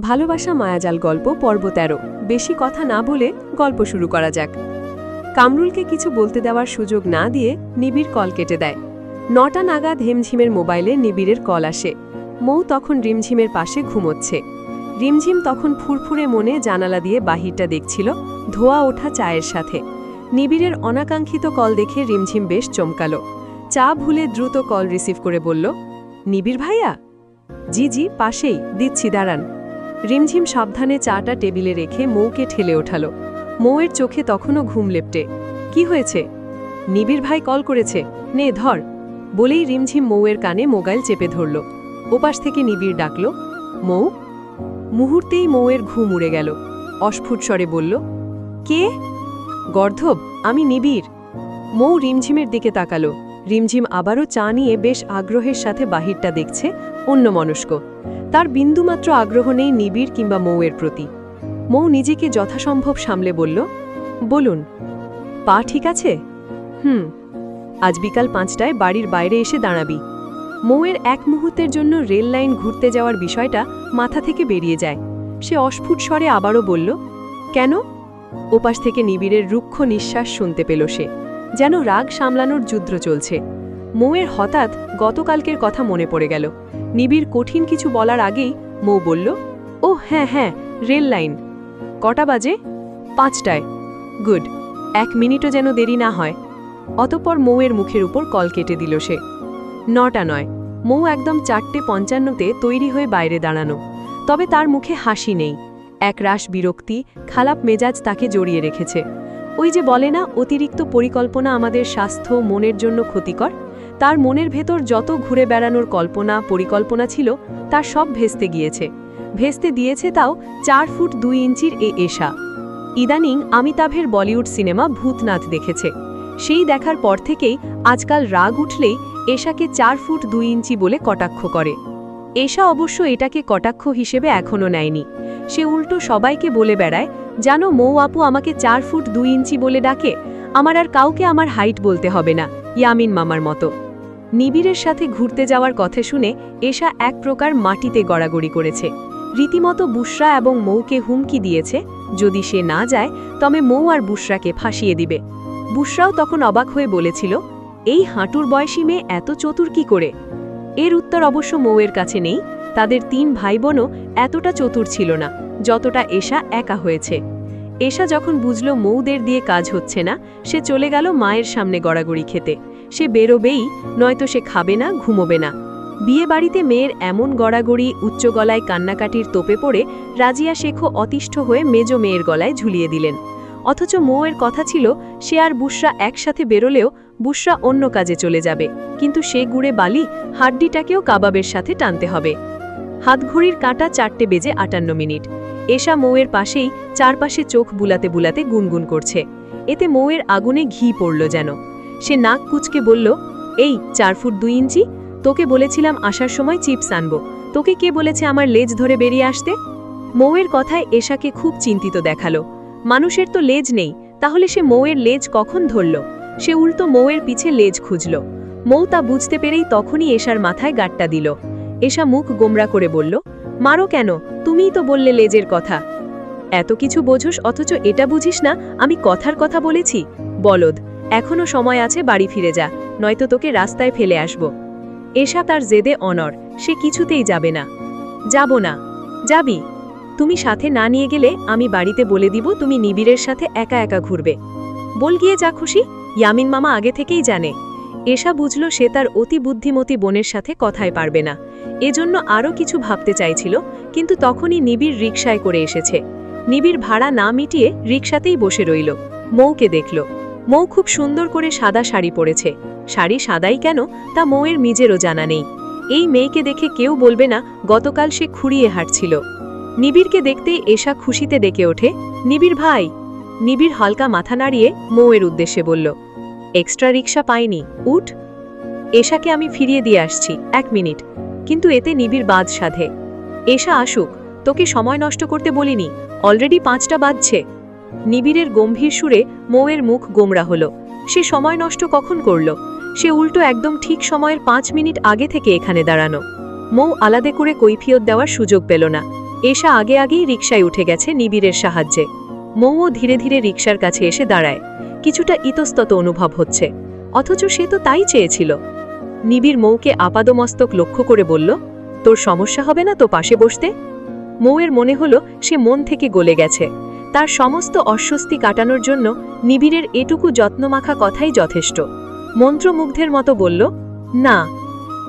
ভালোবাসা মায়াজাল গল্প পর্ব ১৩। বেশি কথা না বলে গল্প শুরু করা যাক। কামরুলকে কিছু বলতে দেওয়ার সুযোগ না দিয়ে নিবিড় কল কেটে দেয়। ৯টা নাগাদ হেমঝিমের মোবাইলে নিবিড়ের কল আসে। মৌ তখন রিমঝিমের পাশে ঘুমোচ্ছে। রিমঝিম তখন ফুরফুরে মনে জানালা দিয়ে বাহিরটা দেখছিল, ধোয়া ওঠা চায়ের সাথে। নিবিড়ের অনাকাঙ্ক্ষিত কল দেখে রিমঝিম বেশ চমকালো। চা ভুলে দ্রুত কল রিসিভ করে বলল, নিবিড় ভাইয়া? জি জি, পাশেই, দিচ্ছি, দাঁড়ান। রিমঝিম সাবধানে চাটা টেবিলে রেখে মৌকে ঠেলে ওঠালো। মৌয়ের চোখে তখনও ঘুম লেপটে। কি হয়েছে? নিবিড় ভাই কল করেছে, নে ধর। বলেই রিমঝিম মৌয়ের কানে মোবাইল চেপে ধরল। ওপাশ থেকে নিবিড় ডাকল, মৌ। মুহূর্তেই মৌয়ের ঘুম উড়ে গেল। অস্ফুট স্বরে বলল, কে? গর্ধব, আমি নিবিড়। মৌ রিমঝিমের দিকে তাকালো। রিমঝিম আবারও চা নিয়ে বেশ আগ্রহের সাথে বাহিরটা দেখছে, অন্যমনস্ক। তার বিন্দুমাত্র আগ্রহ নেই নিবিড় কিংবা মৌয়ের প্রতি। মৌ নিজেকে যথাসম্ভব সামলে বলল, বলুন। পা ঠিক আছে? আজ বিকাল ৫টায় বাড়ির বাইরে এসে দাঁড়াবি। মৌয়ের এক মুহূর্তের জন্য রেল লাইন ঘুরতে যাওয়ার বিষয়টা মাথা থেকে বেরিয়ে যায়। সে অস্ফুট স্বরে আবারও বলল, কেন? ওপাশ থেকে নিবিড়ের রুক্ষ নিঃশ্বাস শুনতে পেল সে, যেন রাগ সামলানোর যুদ্ধ চলছে। মৌয়ের হঠাৎ গতকালকের কথা মনে পড়ে গেল। নিবিড় কঠিন কিছু বলার আগেই মৌ বলল, ও হ্যাঁ হ্যাঁ, রেল লাইন। কটা বাজে? ৫টায়। গুড, ১ মিনিটও যেন দেরি না হয়। অতঃপর মৌয়ের মুখের উপর কল কেটে দিল সে। ৯টা নয়, মৌ একদম ৪:৫৫তে তৈরি হয়ে বাইরে দাঁড়ানো। তবে তার মুখে হাসি নেই, একরাশ বিরক্তি, খারাপ মেজাজ তাকে জড়িয়ে রেখেছে। ওই যে বলে না, অতিরিক্ত পরিকল্পনা আমাদের স্বাস্থ্য মনের জন্য ক্ষতিকর। তার মনের ভেতর যত ঘুরে বেড়ানোর পরিকল্পনা ছিল, তার সব ভেস্তে গিয়েছে। ভেস্তে দিয়েছে তাও ৪ ফুট ২ ইঞ্চির এশা। ইদানিং অমিতাভের বলিউড সিনেমা ভূতনাথ দেখেছে। সেই দেখার পর থেকেই আজকাল রাগ উঠলেই এশাকে ৪ ফুট ২ ইঞ্চি বলে কটাক্ষ করে। এশা অবশ্য এটাকে কটাক্ষ হিসেবে এখনও নেয়নি। সে উল্টো সবাইকে বলে বেড়ায়, জানো মৌ আপু আমাকে ৪ ফুট ২ ইঞ্চি বলে ডাকে, আমার আর কাউকে আমার হাইট বলতে হবে না, ইয়ামিন মামার মতো। নিবিড়ের সাথে ঘুরতে যাওয়ার কথা শুনে এশা এক প্রকার মাটিতে গড়াগড়ি করেছে। রীতিমতো বুশরা এবং মৌকে হুমকি দিয়েছে, যদি সে না যায় তবে মৌ আর বুশরাকে ফাঁসিয়ে দিবে। বুশরাও তখন অবাক হয়ে বলেছিল, এই হাঁটুর বয়সী মেয়ে এত চতুর কি করে? এর উত্তর অবশ্য মৌয়ের কাছে নেই। তাদের ৩ ভাই বোনও এতটা চতুর ছিল না যতটা এশা একা হয়েছে। এশা যখন বুঝল মৌদের দিয়ে কাজ হচ্ছে না, সে চলে গেল মায়ের সামনে গড়াগড়ি খেতে। সে বেরোবেই, নয়তো সে খাবে না, ঘুমোবে না। বিয়ে বাড়িতে মেয়ের এমন গড়াগড়ি, উচ্চ গলায় কান্নাকাটির তোপে পড়ে রাজিয়া শেখও অতিষ্ঠ হয়ে মেজ মেয়ের গলায় ঝুলিয়ে দিলেন। অথচ মৌয়ের কথা ছিল সে আর বুশরা একসাথে বেরোলেও বুশরা অন্য কাজে চলে যাবে, কিন্তু সে গুড়ে বালি, হাড্ডিটাকেও কাবাবের সাথে টানতে হবে। হাতঘড়ির কাঁটা ৪:৫৮। এশা মৌয়ের পাশেই চারপাশে চোখ বুলাতে বুলাতে গুনগুন করছে। এতে মৌয়ের আগুনে ঘি পড়ল যেন। সে নাক কুচকে বলল, এই ৪ ফুট ২ ইঞ্চি, তোকে বলেছিলাম আসার সময় চিপস আনবো, তোকে কে বলেছে আমার লেজ ধরে বেরিয়ে আসতে? মৌয়ের কথায় এশাকে খুব চিন্তিত দেখালো। মানুষের তো লেজ নেই, তাহলে সে মৌয়ের লেজ কখন ধরল? সে উল্টো মৌয়ের পিছে লেজ খুঁজল। মৌ তা বুঝতে পেরেই তখনই এশার মাথায় গাঁটটা দিল। এশা মুখ গোমরা করে বলল, মারো কেন? তুমিই তো বললে লেজের কথা। এত কিছু বোঝোস অথচ এটা বুঝিস না আমি কথার কথা বলেছি? বলদ, এখনো সময় আছে, বাড়ি ফিরে যা, নয়তো তোকে রাস্তায় ফেলে আসব। এশা তার জেদে অনড়, সে কিছুতেই যাবে না। যাব না। যাবি? তুমি সাথে না নিয়ে গেলে আমি বাড়িতে বলে দিব তুমি নিবিড়ের সাথে একা একা ঘুরবে। বল গিয়ে যা খুশি, ইয়ামিন মামা আগে থেকেই জানে। এশা বুঝল সে তার অতি বুদ্ধিমতী বোনের সাথে কথায় পারবে না। এজন্য আরও কিছু ভাবতে চাইছিল, কিন্তু তখনই নিবিড় রিকশায় করে এসেছে। নিবিড় ভাড়া না মিটিয়ে রিকশাতেই বসে রইল। মৌকে দেখল। মৌ খুব সুন্দর করে সাদা শাড়ি পরেছে। শাড়ি সাদাই কেন তা মৌয়ের নিজেরও জানা নেই। এই মেয়েকে দেখে কেউ বলবে না গতকাল সে খুঁড়িয়ে হাঁটছিল। নিবিড়কে দেখতেই এশা খুশিতে ডেকে ওঠে, নিবিড় ভাই। নিবিড় হালকা মাথা নাড়িয়ে মৌয়ের উদ্দেশ্যে বলল, এক্সট্রা রিকশা পাইনি, উঠ। এশাকে আমি ফিরিয়ে দিয়ে আসছি, ১ মিনিট। কিন্তু এতে নিবিড় বাদ সাধে। এশা আসুক, তোকে সময় নষ্ট করতে বলিনি, অলরেডি ৫টা বাজছে। নিবিড়ের গম্ভীর সুরে মৌয়ের মুখ গোমরা হলো। সে সময় নষ্ট কখন করল? সে উল্টো একদম ঠিক সময়ের ৫ মিনিট আগে থেকে এখানে দাঁড়ানো। মৌ আলাদা করে কৈফিয়ত দেওয়ার সুযোগ পেল না। এশা আগে আগেই রিকশায় উঠে গেছে নিবিড়ের সাহায্যে। মৌও ধীরে ধীরে রিকশার কাছে এসে দাঁড়ায়। কিছুটা ইতস্তত অনুভব হচ্ছে, অথচ সে তো তাই চেয়েছিল। নিবিড় মৌকে আপাদমস্তক লক্ষ্য করে বলল, তোর সমস্যা হবে না তো পাশে বসতে? মৌয়ের মনে হলো সে মন থেকে গলে গেছে। তার সমস্ত অস্বস্তি কাটানোর জন্য নিবিড়ের এটুকু যত্নমাখা কথাই যথেষ্ট। মন্ত্রমুগ্ধের মতো বলল, না।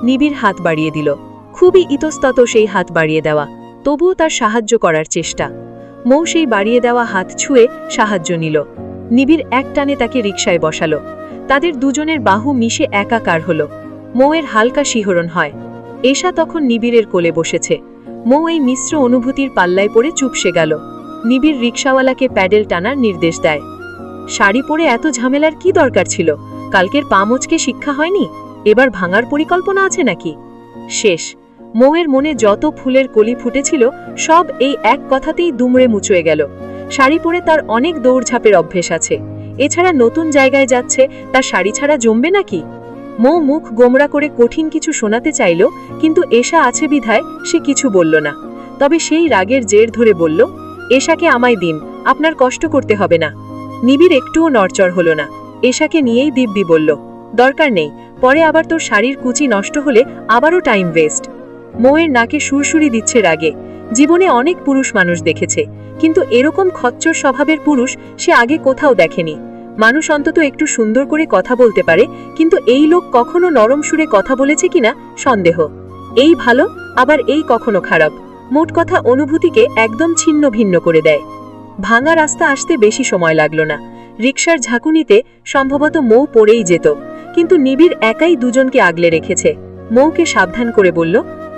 নিবিড় হাত বাড়িয়ে দিল। খুবই ইতস্তত সেই হাত বাড়িয়ে দেওয়া, তবুও তার সাহায্য করার চেষ্টা। মৌ সেই বাড়িয়ে দেওয়া হাত ছুঁয়ে সাহায্য নিল। নিবিড় এক টানে তাকে রিকশায় বসালো। তাদের দুজনের বাহু মিশে একাকার হলো। মৌয়ের হালকা শিহরণ হয়। এশা তখন নিবিড়ের কোলে বসেছে। মৌ এই মিশ্র অনুভূতির পাল্লায় পড়ে চুপসে গেল। নিবিড় রিকশাওয়ালাকে প্যাডেল টানার নির্দেশ দেয়। শাড়ি পরে এত ঝামেলার কি দরকার ছিল? কালকের পা মোচকে শিক্ষা হয়নি? এবার ভাঙার পরিকল্পনা আছে নাকি? শেষ। মৌয়ের মনে যত ফুলের কলি ফুটেছিল সব এই এক কথাতেই দুমড়ে মুচড়ে গেল। শাড়ি পরে তার অনেক দৌড়ঝাঁপের অভ্যেস আছে। এছাড়া নতুন জায়গায় যাচ্ছে, তার শাড়ি ছাড়া জমবে নাকি? মৌ মুখ গোমরা করে কঠিন কিছু শোনাতে চাইল, কিন্তু এশা আছে বিধায় সে কিছু বলল না। তবে সেই রাগের জের ধরে বলল, এশাকে আমায় দিন, আপনার কষ্ট করতে হবে না। নিবিড় একটুও নড়চড় হলো না। এশাকে নিয়েই দিব্যি বলল, দরকার নেই, পরে আবার তোর শাড়ির কুচি নষ্ট হলে আবারও টাইম ওয়েস্ট। মৌয়ের নাকে সুরসুরি দিচ্ছে রাগে। জীবনে অনেক পুরুষ মানুষ দেখেছে, কিন্তু এরকম খচ্চর স্বভাবের পুরুষ সে আগে কোথাও দেখেনি। মানুষ অন্তত একটু সুন্দর করে কথা বলতে পারে, কিন্তু এই লোক কখনো নরম সুরে কথা বলেছে কিনা সন্দেহ। এই ভালো, আবার এই কখনো খারাপ। মোট কথা অনুভূতিকে একদম ছিন্ন ভিন্ন করে দেয়। ভাঙা রাস্তা আসতে বেশি সময় লাগলো না। রিকশার ঝাঁকুনিতে সম্ভবত মৌ পড়েই যেত, কিন্তু নিবিড় একাই দুজনকে আগলে রেখেছে। মৌকে সাবধান করে বলল,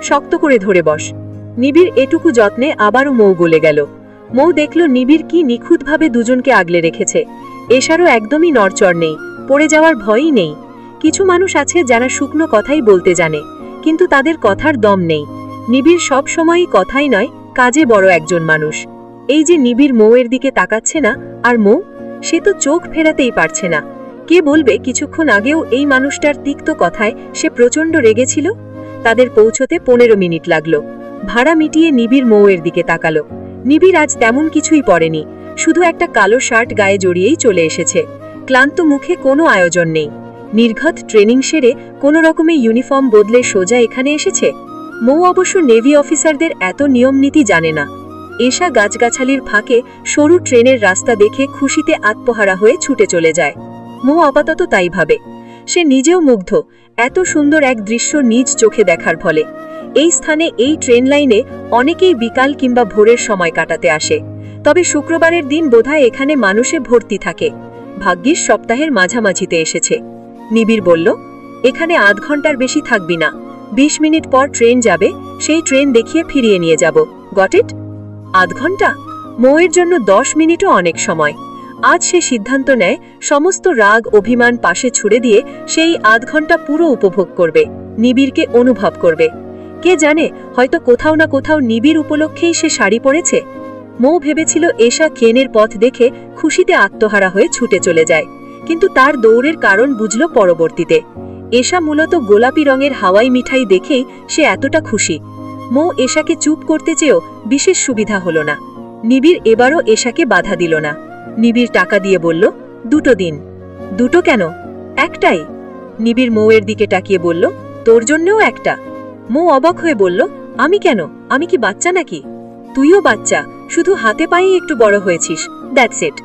শক্ত করে ধরে বস। নিবিড় এটুকু যত্নে আবারও মৌ গলে গেল। মৌ দেখল নিবিড় কি নিখুঁতভাবে দুজনকে আগলে রেখেছে। এশারও একদমই নড়চড় নেই, পড়ে যাওয়ার ভয়ই নেই। কিছু মানুষ আছে যারা শুকনো কথাই বলতে জানে, কিন্তু তাদের কথার দম নেই। নিবিড় সব সময়ই কথাই নয়, কাজে বড় একজন মানুষ। এই যে নিবিড় মৌয়ের দিকে তাকাচ্ছে না, আর মৌ, সে তো চোখ ফেরাতেই পারছে না। কে বলবে কিছুক্ষণ আগেও এই মানুষটার তিক্ত কথায় সে প্রচণ্ড রেগেছিল? তাদের পৌঁছতে 15 মিনিট লাগলো। ভাড়া মিটিয়ে নিবিড় মৌয়ের দিকে তাকালো। নিবিড় আজ তেমন কিছুই পরেনি, শুধু একটা কালো শার্ট গায়ে জড়িয়েই চলে এসেছে। ক্লান্ত মুখে কোনো আয়োজন নেই। নির্ঘাত ট্রেনিং সেরে কোনো রকমে ইউনিফর্ম বদলে সোজা এখানে এসেছে। মৌ অবশ্য নেভি অফিসারদের এত নিয়ম নীতি জানে না। এশা গাছগাছালির ফাঁকে সরু ট্রেনের রাস্তা দেখে খুশিতে আত্মহারা হয়ে ছুটে চলে যায়। মৌ আপাতত তাই ভাবে। সে নিজেও মুগ্ধ এত সুন্দর এক দৃশ্য নিজ চোখে দেখার ফলে। এই স্থানে, এই ট্রেন লাইনে অনেকেই বিকাল কিংবা ভোরের সময় কাটাতে আসে। তবে শুক্রবারের দিন বোধহয় এখানে মানুষে ভর্তি থাকে। ভাগ্যিস সপ্তাহের মাঝামাঝিতে এসেছে। নিবিড় বলল, এখানে আধ ঘন্টার বেশি থাকবি না। 20 মিনিট পর ট্রেন যাবে, সেই ট্রেন দেখিয়ে ফিরিয়ে নিয়ে যাব। Got it? আধ ঘন্টা? মৌয়ের জন্য 10 মিনিটও অনেক সময়। আজ সে সিদ্ধান্ত নেয় সমস্ত রাগ অভিমান পাশে ছুড়ে দিয়ে সেই আধ ঘন্টা পুরো উপভোগ করবে, নিবিড়কে অনুভব করবে। কে জানে, হয়তো কোথাও না কোথাও নিবিড় উপলক্ষেই সে শাড়ি পরেছে। মৌ ভেবেছিল এশা ট্রেনের পথ দেখে খুশিতে আত্মহারা হয়ে ছুটে চলে যায়, কিন্তু তার দৌড়ের কারণ বুঝল পরবর্তীতে। এশা মূলত গোলাপি রঙের হাওয়াই মিঠাই দেখেই সে এতটা খুশি। মৌ এশাকে চুপ করতে চেয়েও বিশেষ সুবিধা হলো না। নিবিড় এবারও এশাকে বাধা দিল না। নিবিড় টাকা দিয়ে বলল, 2 দিন। 2 কেন? একটাই। নিবিড় মৌয়ের দিকে তাকিয়ে বলল, তোর জন্যও একটা। মৌ অবাক হয়ে বলল, আমি কেন? আমি কি বাচ্চা নাকি? তুইও বাচ্চা, শুধু হাতে পায়েই একটু বড় হয়েছিস, দ্যাটস ইট।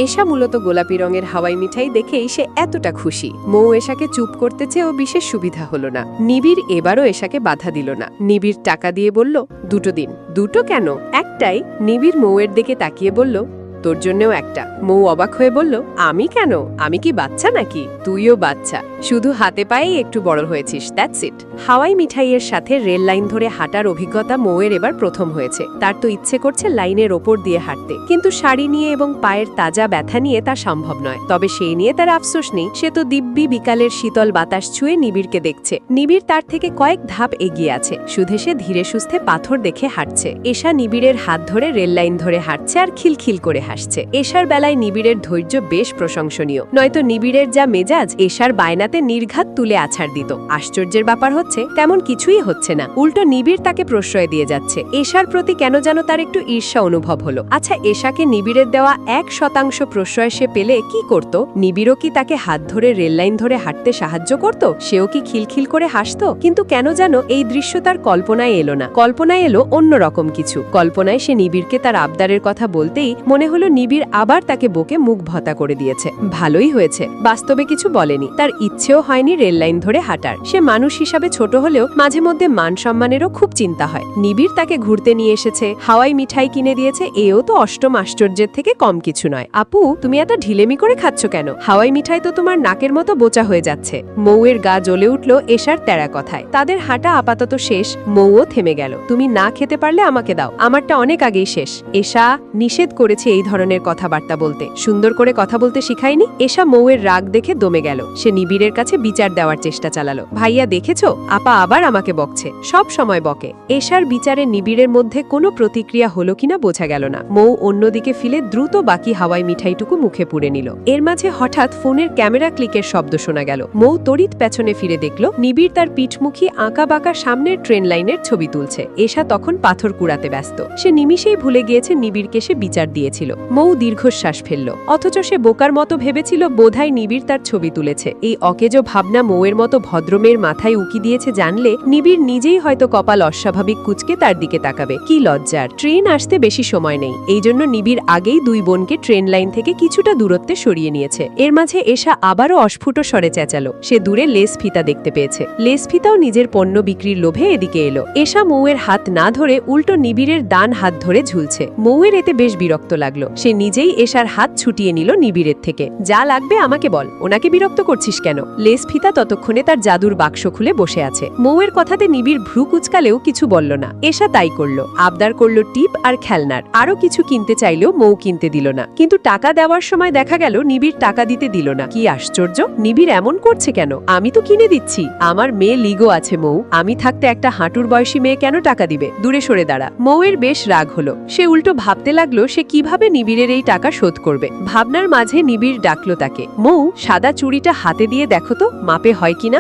এশা মূলত গোলাপি রঙের হাওয়াই মিঠাই দেখেই সে এতটা খুশি। মৌ এশাকে চুপ করতে চেয়েও বিশেষ সুবিধা হলো না। নিবিড় এবারও এশাকে বাধা দিল না। নিবিড় টাকা দিয়ে বলল, 2 দিন। 2 কেন? একটাই। নিবিড় মৌয়ের দিকে তাকিয়ে বলল, তোর জন্যও একটা। মৌ অবাক হয়ে বলল, আমি কেন? আমি কি বাচ্চা নাকি? তুইও বাচ্চা, শুধু হাতে পায়েই একটু বড় হয়েছিস, দ্যাটস ইট। হাওয়াই মিঠাইয়ের সাথে রেল লাইন ধরে হাঁটার অভিজ্ঞতা মৌয়ের এবার প্রথম হয়েছে। তার তো ইচ্ছে করছে লাইনের ওপর দিয়ে হাঁটতে, কিন্তু শাড়ি নিয়ে এবং পায়ের তাজা ব্যথা নিয়ে তা সম্ভব নয়। তবে সেই নিয়ে তার আফসোস নেই। সে তো দিব্যি বিকালের শীতল বাতাস ছুঁয়ে নিবিড়কে দেখছে। নিবিড় তার থেকে কয়েক ধাপ এগিয়ে আছে, শুধু সে ধীরে সুস্থে পাথর দেখে হাঁটছে। এশা নিবিড়ের হাত ধরে রেল লাইন ধরে হাঁটছে আর খিলখিল করে হাঁটছে। হাসছে। এশার বেলায় নিবিড়ের ধৈর্য বেশ প্রশংসনীয়, নয়তো নিবিড়ের যা মেজাজ, এশার বায়নাতে নির্ঘাত তুলে আছাড় দিত। আশ্চর্যের ব্যাপার হচ্ছে তেমন কিছুই হচ্ছে না, উল্টো নিবিড় তাকে প্রশ্রয় দিয়ে যাচ্ছে। এশার প্রতি কেন যেন তার একটু ঈর্ষা অনুভব হলো। আচ্ছা, এশাকে নিবিড়ের দেওয়া 1% প্রশ্রয় সে পেলে কি করত? নিবিড়ও কি তাকে হাত ধরে রেললাইন ধরে হাঁটতে সাহায্য করত? সেও কি খিলখিল করে হাসত? কিন্তু কেন যেন এই দৃশ্য তার কল্পনায় এলো না। কল্পনায় এলো অন্যরকম কিছু। কল্পনায় সে নিবিড়কে তার আবদারের কথা বলতেই মনে হলো নিবিড় আবার তাকে বকে মুখ ভতা করে দিয়েছে। ভালোই হয়েছে, বাস্তবে কিছু বলেনি। তার ইচ্ছেও হয়নি রেললাইন ধরে হাঁটার। সে মানুষ হিসাবে ছোট হলেও মাঝে মধ্যে মান সম্মানেরও খুব চিন্তা হয়। নিবিড় তাকে ঘুরতে নিয়ে এসেছে, হাওয়াই মিঠাই কিনে দিয়েছে, এও তো অষ্টম আশ্চর্যের থেকে কম কিছু নয়। আপু, তুমি এত ঢিলেমি করে খাচ্ছ কেন? হাওয়াই মিঠাই তো তোমার নাকের মতো বোচা হয়ে যাচ্ছে। মৌয়ের গা জ্বলে উঠল এশার তেড়া কথায়। তাদের হাঁটা আপাতত শেষ, মৌও থেমে গেল। তুমি না খেতে পারলে আমাকে দাও, আমারটা অনেক আগেই শেষ। এশা নিষেধ করেছে এই ধরনের কথাবার্তা বলতে, সুন্দর করে কথা বলতে শিখায়নি। এশা মৌয়ের রাগ দেখে দমে গেল। সে নিবিড়ের কাছে বিচার দেওয়ার চেষ্টা চালালো। ভাইয়া দেখেছো, আপা আবার আমাকে বকছে, সব সময় বকে। এশার বিচারে নিবিড়ের মধ্যে কোনো প্রতিক্রিয়া হলো কিনা বোঝা গেল না। মৌ অন্যদিকে ফিরে দ্রুত বাকি হাওয়াই মিঠাইটুকু মুখে পুরে নিল। এর মাঝে হঠাৎ ফোনের ক্যামেরা ক্লিকের শব্দ শোনা গেল। মৌ তড়িৎ পেছনে ফিরে দেখল নিবিড় তার পিঠমুখী আঁকা বাঁকা সামনের ট্রেন লাইনের ছবি তুলছে। এশা তখন পাথর কুড়াতে ব্যস্ত। সে নিমিষেই ভুলে গিয়েছে নিবিড়কে সে বিচার দিয়েছিল। মৌ দীর্ঘশ্বাস ফেলল, অথচ সে বোকার মতো ভেবেছিল বোধহয় নিবিড় তার ছবি তুলেছে। এই অকেজো ভাবনা মৌয়ের মতো ভদ্রমের মাথায় উকি দিয়েছে জানলে নিবিড় নিজেই হয়তো কপাল অস্বাভাবিক কুচকে তার দিকে তাকাবে। কি লজ্জার! ট্রেন আসতে বেশি সময় নেই, এই জন্য নিবিড় আগেই দুই বোনকে ট্রেন লাইন থেকে কিছুটা দূরত্বে সরিয়ে নিয়েছে। এর মাঝে এশা আবারও অস্ফুট স্বরে চেঁচালো। সে দূরে লেস ফিতা দেখতে পেয়েছে। লেস ফিতাও নিজের পণ্য বিক্রির লোভে এদিকে এলো। এশা মৌয়ের হাত না ধরে উল্টো নিবিড়ের ডান হাত ধরে ঝুলছে। মৌয়ের এতে বেশ বিরক্ত লাগলো। সে নিজেই এশার হাত ছুটিয়ে নিল নিবিড়ের থেকে। যা লাগবে আমাকে বল, ওনাকে বিরক্ত করছিস কেন? লেস ফিতা ততক্ষণে তার জাদুর বাক্স খুলে বসে আছে। মৌয়ের কথাতে নিবিড় ভ্রু কুচকালেও কিছু বলল না। এশা তাই করলো, আবদার করলো টিপ আর খেলনার। আরো কিছু কিনতে চাইলেও মৌ কিনতে দিল না। কিন্তু টাকা দেওয়ার সময় দেখা গেল নিবিড় টাকা দিতে দিল না। কি আশ্চর্য! নিবিড় এমন করছে কেন? আমি তো কিনে দিচ্ছি, আমার মেয়ে লিগো আছে মৌ, আমি থাকতে একটা হাঁটুর বয়সী মেয়ে কেন টাকা দিবে? দূরে সরে দাঁড়া। মৌয়ের বেশ রাগ হলো। সে উল্টো ভাবতে লাগলো সে কিভাবে নিবিড়ের এই টাকা শোধ করবে। ভাবনার মাঝে নিবিড় ডাকলো তাকে। মৌ, সাদা চুড়িটা হাতে দিয়ে দেখো তো মাপে হয় কিনা।